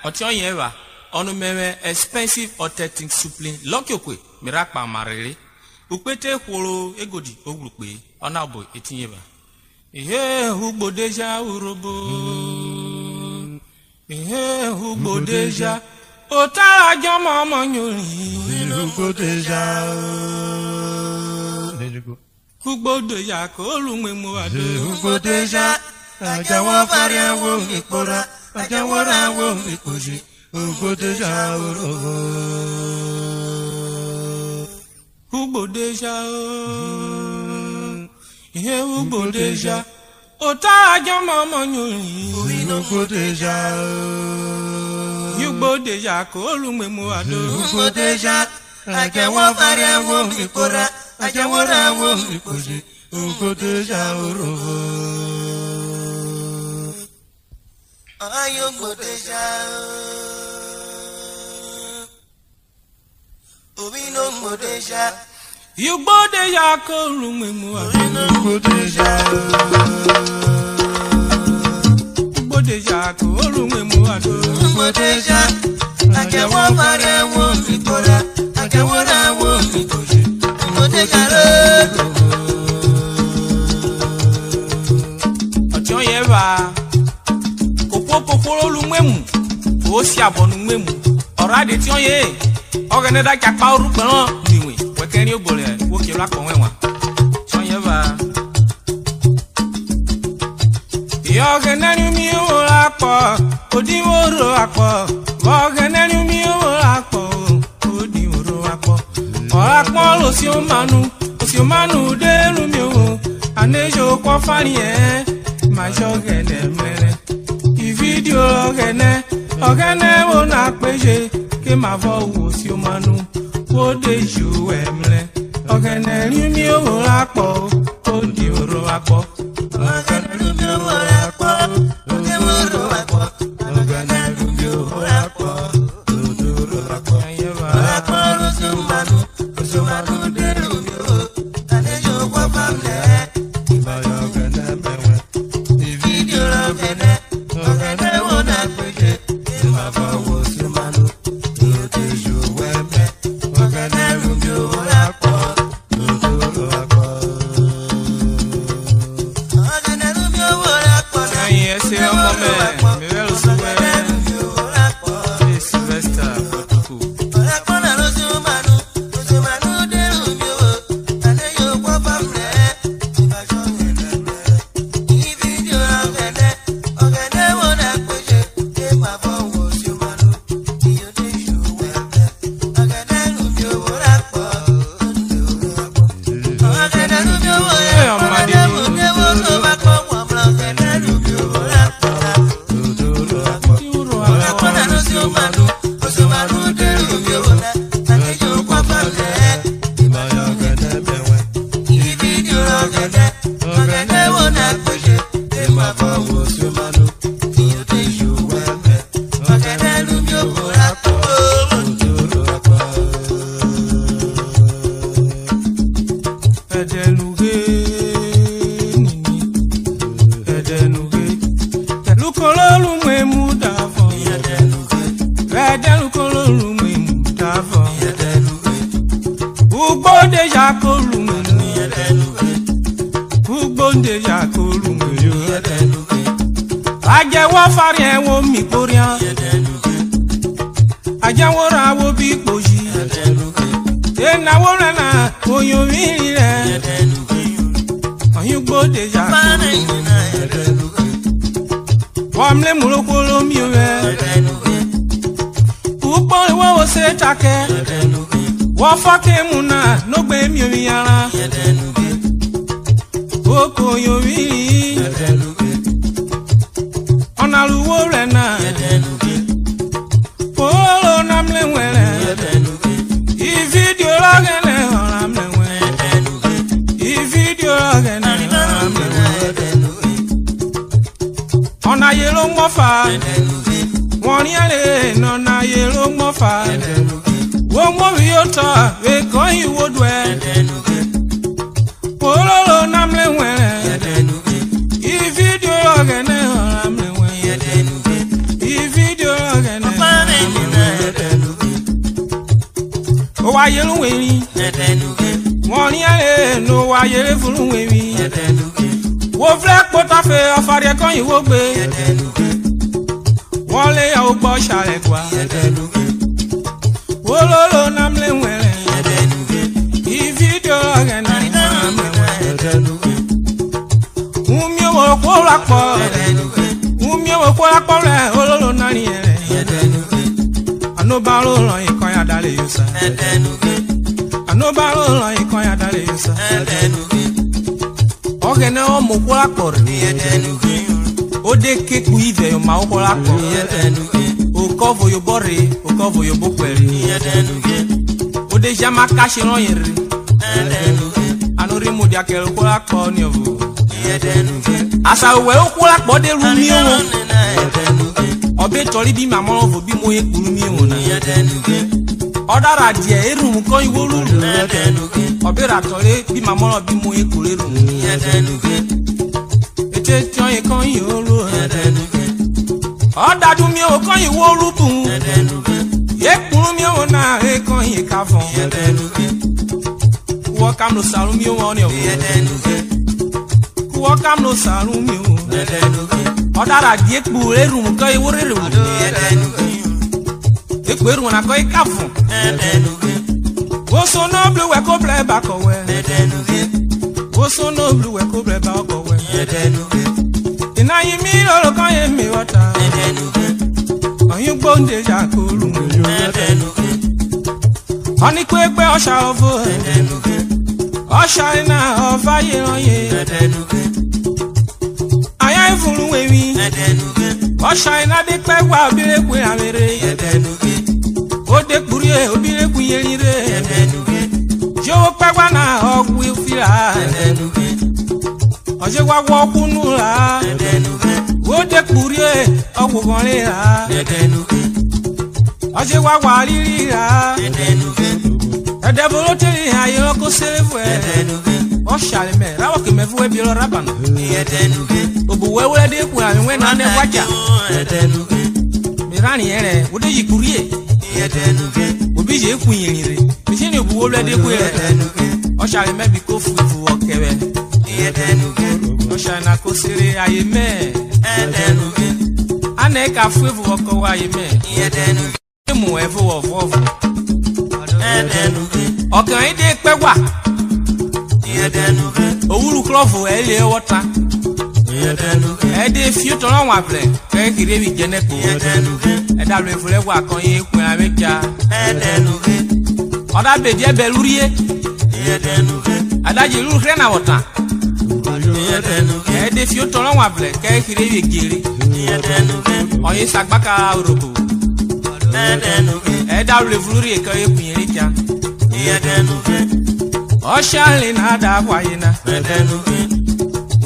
Otion yeva. Onu meme expensive authentic supply. Lock Okwe. Mirakpa marere. Upete holo egodi oglupe. Onabo etinyeva. Urhobo deja Urhobo. Urhobo deja. Ota ajama manyori. Urhobo deja. Urhobo deja ko lumemu ado. Urhobo deja. Ajawa varia wo mikora. Ajawa wo mikoji. Urhobo deja Urhobo. Urhobo deja. Urhobo deja. Ota ajama manyori. Urhobo deja. Urhobo deja ko lumemu ado. Urhobo deja. Ajawa varia wo mikora. Ajawa wo mikoji. Urhobo deja Urhobo. Urhobo deja. Urhobo deja. Urhobo deja ko lumemu ado. Urhobo deja. Urhobo deja ko lumemu ado. Urhobo deja. Ajawa varia wo mikora. Ajawa wo mikoji. Urhobo deja. Otion yeva. Kopo lumemu. O si abonu memu. Ora de tion ye. Ogene da kapa orugban niwe. Wekeni obole wo ki la kon wenwa. Tion yeva. Ogene ni mi o la po. Odi woro apo. Ogene ni mi o la po. Odi woro apo. Ora pon lo si o manu de lu mi o. Anejo ko fani e. Ma jogene mere. Video ogene wo na peje ke ma vo wo si o manu wo de ju emle ogene ri mi o rapo o di oro apo Ogene ri mi o rapo o di oro apo ogene ri mi o rapo o di oro apo rapo o so manu de ru mi o ane jo kwa famle Iba ogene mewe. video ogene wo na peje ke ma vo wo si o manu o de ju weme ogene ri mi o rapo o di oro apo ogene ri mi o rapo ayen se omo me velo suwe e Sylvester Otuku rapo na ro si o manu de ru mi o ane yo kwa famle iba jo ngene video ogene wo na peje ke ma vo wo si o manu o de ju weme ogene ri mi o rapo o di oro apo ogene ri mi o Urhobo deja ko lumemu Urhobo deja ko lumemu Ajewo fari en wo mi korian Ajewo ra wo bi poji na wo na oyo mi re Urhobo deja Wamle mulokolo mi we Urhobo wo se take Wa fake muna no gbe mi omi ara Oko yo wi Ona luwo re na Polo na mle wele I video lagene ora mle wele I video lagene ora mle wele Ona yelo mofa Woni ale no na yelo mofa Wo mo wi ota we ko iwo dwe Polo na mle wele I video lagene ora mle wele I video wewi woni ale no wa yere fulu wewi wo vle pota fe afare kan yi wo gbe won le ya o gbo sare kwa wo lolo na mle wele video agena umi wo ko la po umi wo ko la po le ololo na ni ere anobalo ran ikan ya dale yusa anobalo ran ikan ya dale yusa ogene o mo ko la po o de ke ku ive o ma o ko la po o cover your body o cover your bokweri o de jama cache ran yere anori mo dia ke ko la po ni ovu asa we o ko la po de ru mi o obe tori bi ma mo vo bi mo ye kuru mi wona odara die erum ko iwo lu obe ra tori bi ma mo bi mo ye kuru ru ete tion ye kon yo lu odadu mi o kon iwo lu bu ye kuru mi wona e kon ye ka fon wo kam no saru mi wona o wo kam no saru mi o odara die kpu erum ko iwore ru ekpu erum na ko ikafu wo so no blue we ko ble ba ko we wo so no blue we ko ble ba ko we ina yi mi lo kan ye mi wata oyun gbonde ja ko ru oni ko egbe osha ovo osha ina ova ye ran ye aya ifunu wewi osha ina de pe wa obire ku amere o de kuri e obire ku yerire jo pe wa na ogwi fira oje wa wo kunu la o de kuri e ogwo gan le la oje wa wa riri la edebolo teri ayo ko serefu osha le me rawo ke me fu e bi lo rabana obu wewe de ku an we na ne waja mirani ere wo de yikurie obi je ku yinire mi se ni obu wewe de ku ere osha le me bi ko fu okewe osha na ko sere aye me ane ka fu oko wa aye me mu e fu ofo okan ide pe wa owuru klofu ele wota ede fi to ran wa ple ke kire bi jene ko eda lo efure wa kan ye kun ameja oda be je be lurie adaji lu kre na wota ede fi to ran wa ple ke kire bi gere oyin sagbaka Urhobo eda lo efure kan ye kun ye ja oshali na da wayina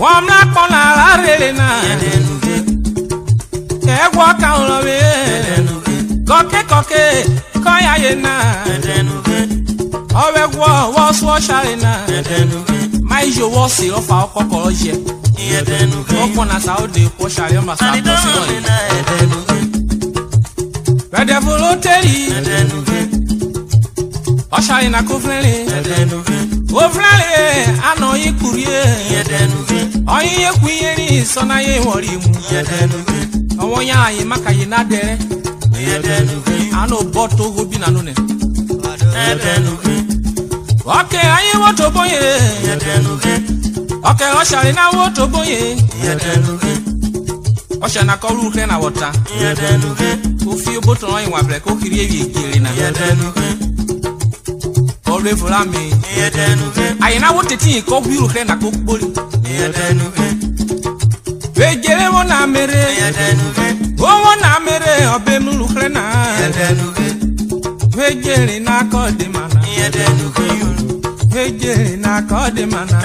wọ́n na kọ́nà alárèrè náà ẹ̀wọ́ kan lọ bí kọ́kẹ́kọ́kẹ́ kọ́yàyé náà ọ̀wẹ́ wọ́ sún ọ̀ṣàrè náà máa yíyọ wọ́ sí ọ̀fà ọkọ̀kọ̀ ọ̀yẹ́ ọkọ̀ náà sáwọ́dẹ̀ ọ̀ṣàrè ọ̀mà sáwọ́dẹ̀ sí ọ̀yẹ́ rẹ̀dẹ̀fọ́ ló tẹ̀lé ọ̀ṣàrè náà kó fẹ́rẹ̀ ofrale ano yikurie oyin yekuye ni sona ye wori mu awon ya ayin makaye na dere ano boto gobi na no ne oke ayin wo to boye oke oshare na wo to boye osha na ko ru kre na wota o fi boto ran yin wa bre ko kiri ewi ejere na ore fura mi ayina wo teti ko biru kre na ko gbori ejere mo na mere wo na mere obe mu kre na ejere na ko de mana ejere na ko de mana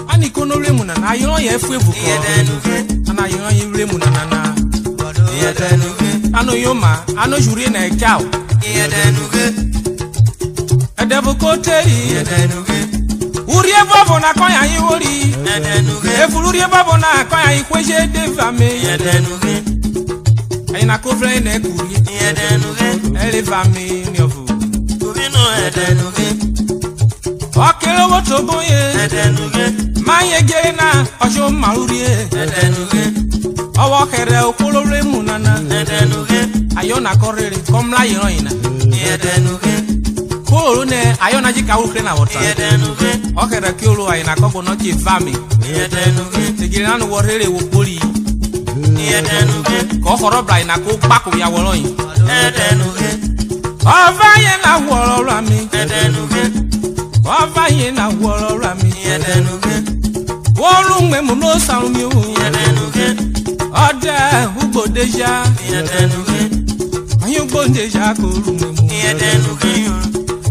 ani kono re mu na ayo ye fu ebu ko ana ayo ye re mu na na ano yoma ano jure na ekao edebu koteri urie babo na koya yin wori efulu rie babo na koya yin kweje de fame ayina ko fle na kuri ele fame ni ofu edenuge. Okere woto boye. Edenuge. Maye gerena ojo marurie. Edenuge. Owo kere okolore munana. Edenuge. Ayona korere komla yiroina. Edenuge. Kolo ne ayona jika ukre na wota. Edenuge. Okere kiolo ayina kogo no chi vami. Edenuge. Tegirana no worere wo poli. Edenuge. Ko horo bra ina ko paku ya woloyin. Edenuge. Ovaye na worora mi. Edenuge. Ovaye na worora mi. Edenuge. Wolungme mu no saru mi o. Edenuge. Ode ugbo deja. Edenuge. Ayun gbo deja ko rungme mu. Edenuge.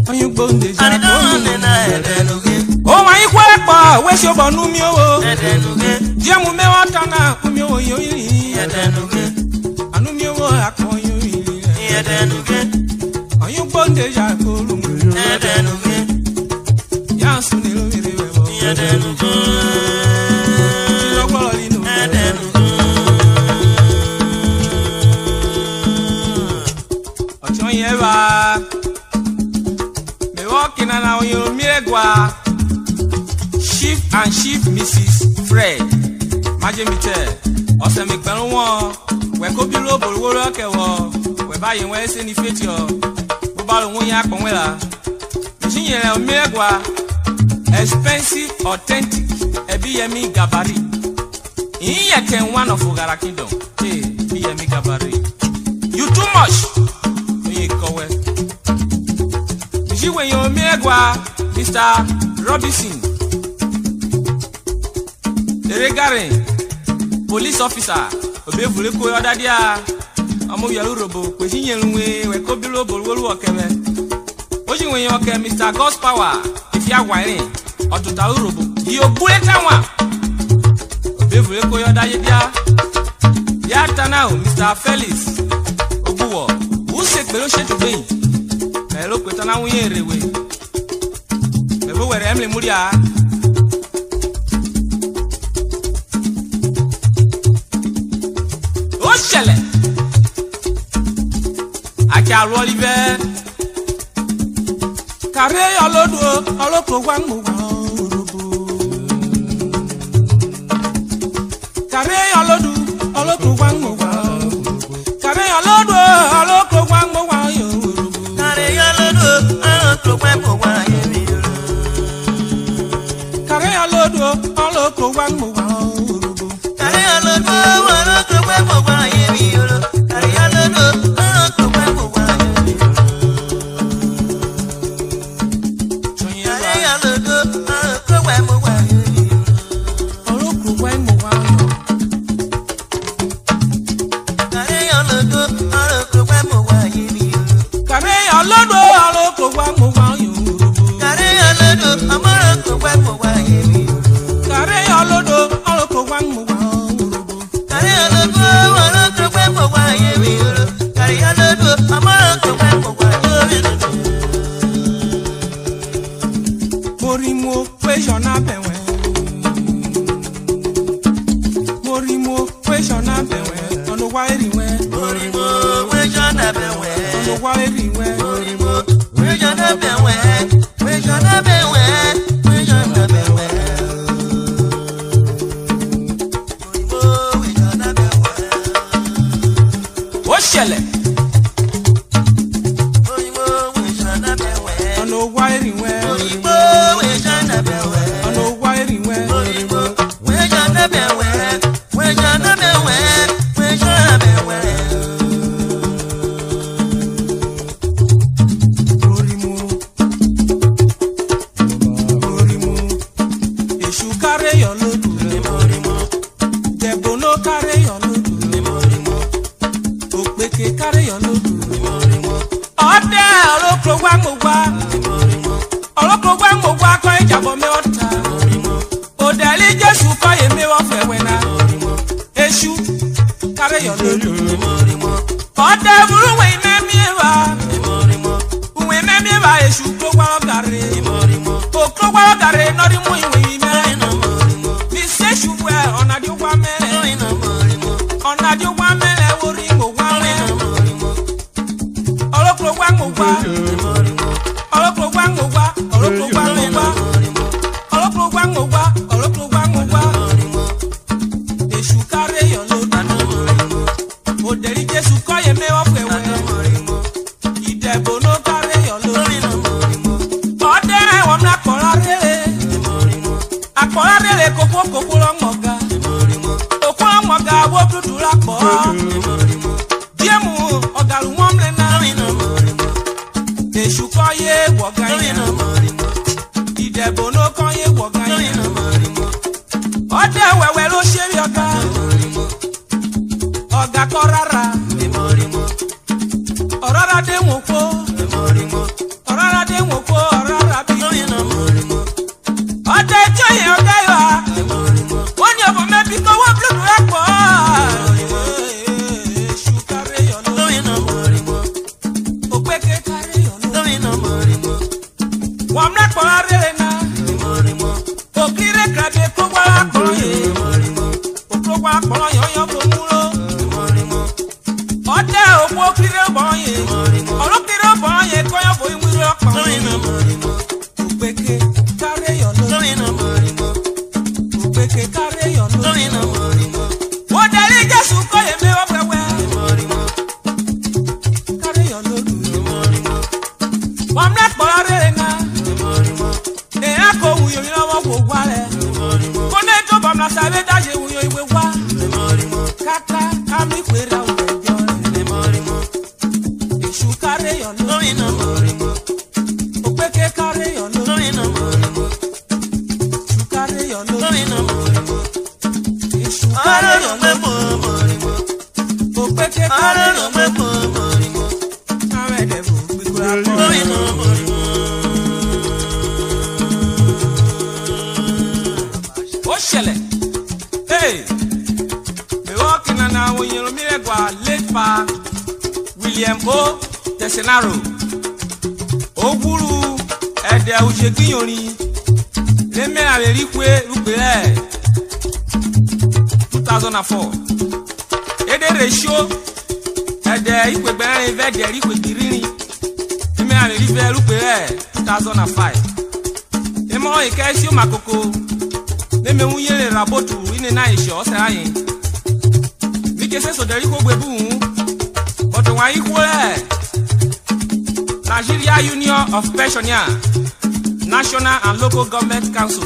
Ayun gbo deja Ani ko don rungme na edenuge. mu. O wa ikwe pa we so bonu mi o. Edenuge. Je mu me wa tana ku mi o yo yi. Edenuge. Anu mi o akon yo yi. Edenuge. Ayun gbo deja ko rungme mu. Edenuge. Ya sun ni lo mi re we bo. Edenuge. Ti lo gboro nínú. Edenuge. Ocho yeba. Me walking and now you miregwa. Chief and Chief Mrs. Fred. Majemite. Ose mi pẹ̀lú wọn. We ko bi lo bolwo lo ke wo. We ba yin we se ni feti o. Bo ba lo won ya pon we la. Ti yin le miregwa. Expensive, authentic. Ebi yemi gabari. In ye ken one of Ugara Kingdom. Hey, bi yemi gabari. You too much. Kowe. When you megwa Mr. Robinson. Regarding police officer. Obevule ko yoda dia. Amu ya Urhobo. Kweji yenwe we ko bilo bolwolu okebe. Oji when you okay Mr. God's power. If ya wire otuta Urhobo. Yo buleta wa. Obevule ko yoda dia. Ya tanao Mr. Felix Oguwo. Who said below she today? Hello, Kwetana Wirewe. Everywhere Emily Muria. Oh, shall it? I can't roll even. Carry a load, one move. Carry a load, one move. Carry a load, one move. Carry a load, all over one more. Carry a load, all over one more. Carry a load, all over one more. Carry a load, all over one more. All over one more. Carry a load, all over one more. Carry a load, all over one more. Carry a load, I'm all over one more. Carry a load, all over one more. Carry a load, all over one more. Carry a load, I'm all over one more. Morimo, question up and Morimo, question up and on the wiring way. Morimo, question up and on the wiring way. Morimo, question up and question up and question up and What shall it? On the wiring way. On the wiring way. Carry your load, Debono carry your load, Okwe carry your load. Ode olokro wa mo wa ko ijabo me ota. Odeli Jesu ko ye me wo fe wena. Eshu carry your load. Ode buru we me mi wa. We me mi wa eshu ko wa gare. Okro wa gare no ri mu iwe me. Eshu we onadi wa mele. Onadi wa mele wori mo wa me. Olokro wa mo wa. ngogwa olokogwa ngogwa eshukare yolo oderi jesu koye me ofewe idebo no kare yolo ode wona korare koko lo moga okwa moga wo dudura po diemu ogaru womle na eshukoye wogaye idebo no koye wogaye ode wewe lo sheri oga korara orara de nwoko orara bi ode joye oga yo woni obo mebi ko wo blu rapo shukare yo lo opeke kare yo lo wam na korare na okire krabe ko wa koroye okwa koroye yo bo mulo ode okwo kire boye olokire boye ko yo bo imuru opo opeke kare yo lo opeke kare yo lo wo dali jesu ko ye me opewe kare yo lo wam na korare na e ako wuyo ni lawo ko gwale ko ne to bam na sabe daje wuyo iwe wa kaka kami kwera ujo shukare yo lo opeke kare yo lo shukare yo lo shukare yo lo opeke kare yo lo amede bu bikura ko oshele hey me walking na wonyero mire gwa late pa William O Tesenaro oguru ede ujekiyorin leme alerikwe rupere 2004 ede ratio ede ikwegbere vede rikwe dirini leme alerikwe rupere 2005 emo ikesio makoko leme unyere rabotu ine na isho ose ayin mikese so deriko gbebu but wa ikwe Nigeria Union of Pensioners National and Local Government Council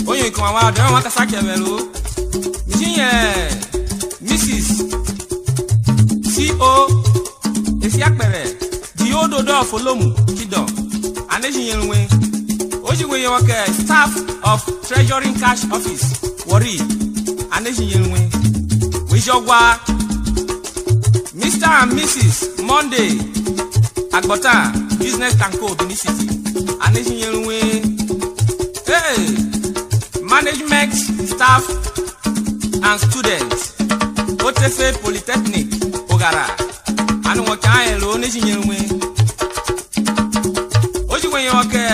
oyin kan wa de won ta sakemelo miye Mrs. CO Esiapere di ododo folomu kidon aneji yenwe ojiwe yen ke staff of Treasury Cash Office worry aneji yenwe wijogwa Mr. and Mrs. Monday Agbota Business Tanko Benin City aneji yenwe hey management staff and students Otefe Polytechnic Ogara anu wo kan elo neji yenwe ojiwe yen ke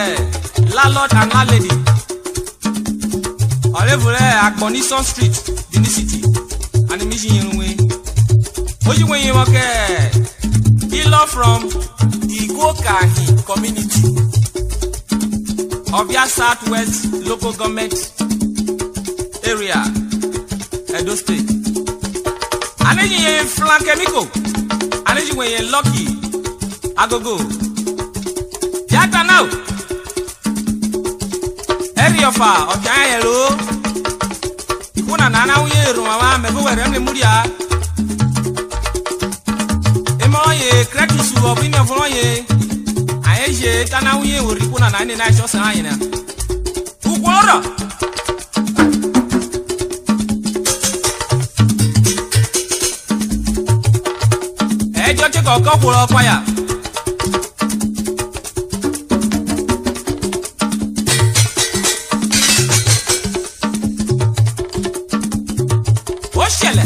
landlord and landlady Olevure Agbonison Street Benin City aneji yenwe ojiwe yen ke Ilo from Igokahi community of your Southwest local government area, Edo State. Aneji ye flankemiko, aneji we ye lucky, agogo. Yata now. Area fa okaya yelo. Ikuna nana uye rumawa mebo weremle mudia. Emoye kretusu opinion foye. Ayeje tana uye urikuna na ene na shosa ayina. Ukwora. Ejo che koko kworo kwaya. Oshele.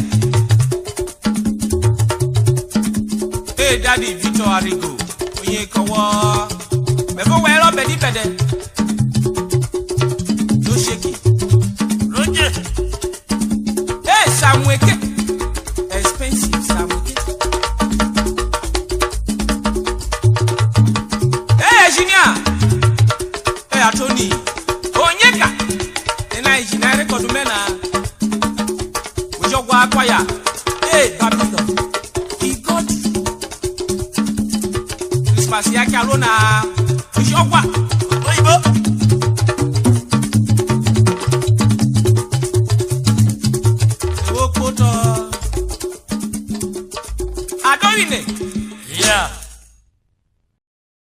Hey daddy Victor Arigo. Oye kowo. Before we lo bedi bede. Do shake. Roger. Hey Samweke. Expensive Samweke. Hey engineer. Hey Attorney. Onyeka. si yake alona. Ushokwa.